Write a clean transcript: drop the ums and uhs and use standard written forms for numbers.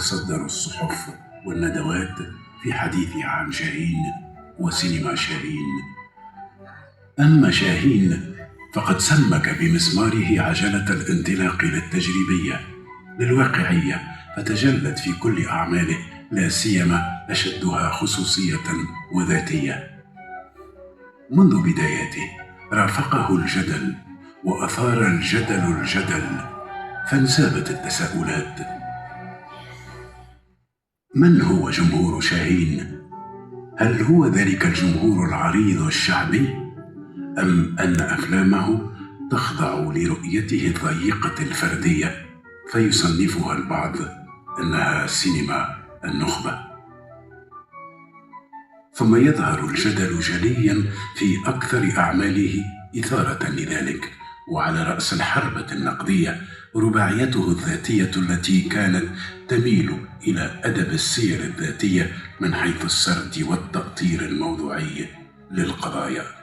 تصدر الصحف والندوات في حديثها عن شاهين وسينما شاهين. أما شاهين فقد سمك بمسماره عجلة الانطلاق للتجريبية للواقعية، فتجلت في كل أعماله، لا سيما أشدها خصوصية وذاتية. منذ بدايته رافقه الجدل، وأثار الجدل فانسابت التساؤلات: من هو جمهور شاهين؟ هل هو ذلك الجمهور العريض الشعبي؟ أم أن أفلامه تخضع لرؤيته الضيقة الفردية فيصنفها البعض أنها سينما النخبة؟ ثم يظهر الجدل جليا في أكثر أعماله إثارة لذلك، وعلى رأس الحربة النقدية رباعيته الذاتية التي كانت تميل إلى أدب السير الذاتية من حيث السرد والتأطير الموضوعي للقضايا.